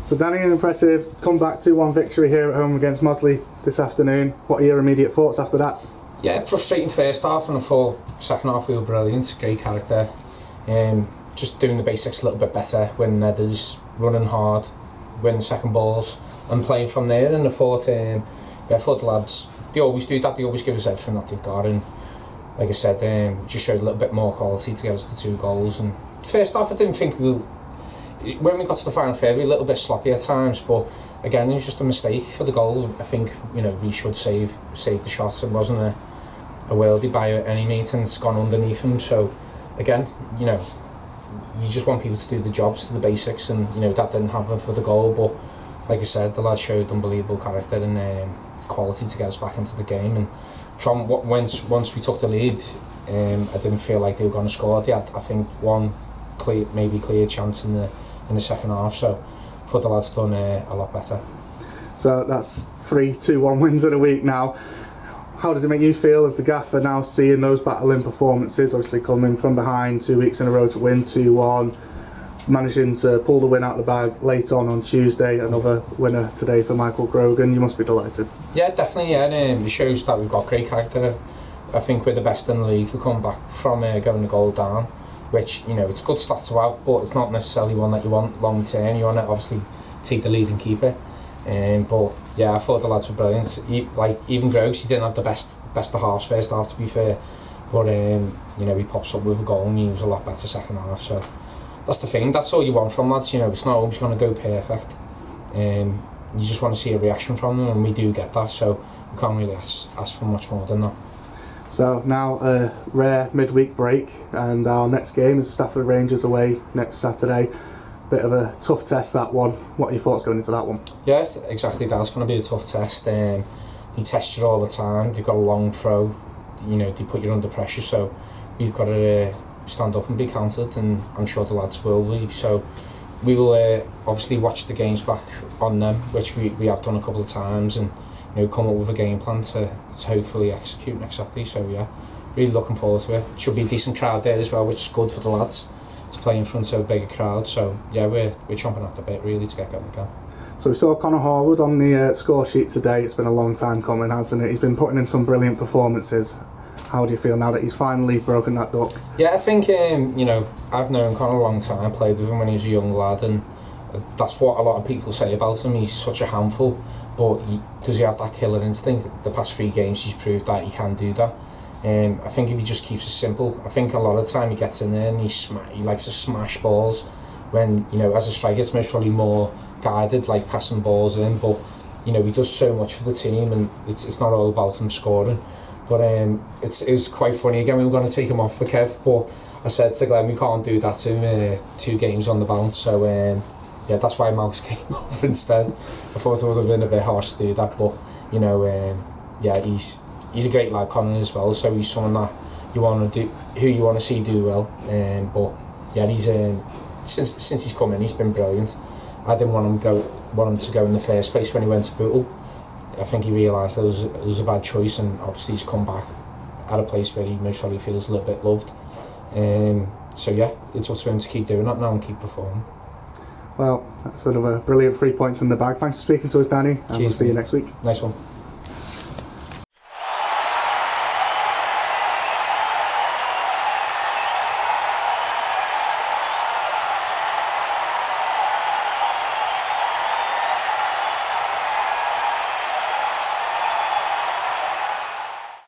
So Danny, an impressive comeback 2-1 victory here at home against Mossley this afternoon. What are your immediate thoughts after that? Yeah, frustrating first half, and I thought second half we were brilliant, great character. Just doing the basics a little bit better, winning headers, running hard, winning second balls and playing from there. And I thought the lads, they always do that, they always give us everything that they've got, and like I said, just showed a little bit more quality to get us the 2 goals. And first half I didn't think when we got to the final third, we were a little bit sloppy at times, but again, it was just a mistake for the goal. I think, we should save the shot. It wasn't a worldie by any means, and it's gone underneath him. So again, you just want people to do the jobs, to the basics, and that didn't happen for the goal. But like I said, the lads showed unbelievable character and quality to get us back into the game. And from once we took the lead, I didn't feel like they were going to score. They had, I think, one clear chance in the second half. So I thought the lads done a lot better. So that's 3 2-1 wins in a week now. How does it make you feel as the gaffer now, seeing those battling performances, obviously coming from behind 2 weeks in a row to win 2-1, managing to pull the win out of the bag late on Tuesday, another winner today for Michael Grogan? You must be delighted. Yeah, definitely. Yeah, it shows that we've got great character. I think we're the best in the league for coming back from going a goal down, which it's a good stat to have, but it's not necessarily one that you want long term. You want to obviously take the lead and keep it. But yeah, I thought the lads were brilliant. Even Grogs, he didn't have the best of halves first half, to be fair, but he pops up with a goal and he was a lot better second half. So that's the thing, that's all you want from lads. It's not always going to go perfect. You just want to see a reaction from them, and we do get that, so we can't really ask for much more than that. So now a rare midweek break, and our next game is Stafford Rangers away next Saturday. Bit of a tough test, that one. What are your thoughts going into that one? Yeah, exactly that. It's going to be a tough test. They test you all the time. They've got a long throw. They put you under pressure, so we've got to stand up and be counted, and I'm sure the lads will be. So we will obviously watch the games back on them, which we have done a couple of times, and come up with a game plan to hopefully execute next Saturday. So yeah, really looking forward to it. Should be a decent crowd there as well, which is good for the lads to play in front of a bigger crowd. So yeah, we're chomping at the bit really to get going again. So we saw Connor Harwood on the score sheet today. It's been a long time coming, hasn't it? He's been putting in some brilliant performances. How do you feel now that he's finally broken that duck? Yeah, I think I've known Connor a long time, played with him when he was a young lad, and that's what a lot of people say about him. He's such a handful, but does he have that killer instinct? The past 3 games he's proved that he can do that. I think if he just keeps it simple, I think a lot of the time he gets in there and he likes to smash balls, when as a striker it's most probably more guided, like passing balls in, but he does so much for the team, and it's not all about him scoring. But it's quite funny. Again, we were going to take him off for Kev, but I said to Glenn we can't do that to him, 2 games on the bounce, so yeah, that's why Mouse came off instead. I thought it would have been a bit harsh to do that, but yeah, he's a great lad, Connor, as well, so he's someone that you want to see do well. But yeah, he's since he's come in, he's been brilliant. I didn't want him to go in the first place when he went to Vauxhall. I think he realised it was a bad choice, and obviously he's come back at a place where he most probably feels a little bit loved. So yeah, it's up to him to keep doing that now and keep performing. Well, that's sort of a brilliant 3 points in the bag. Thanks for speaking to us, Danny, and we'll see you next week. Nice one.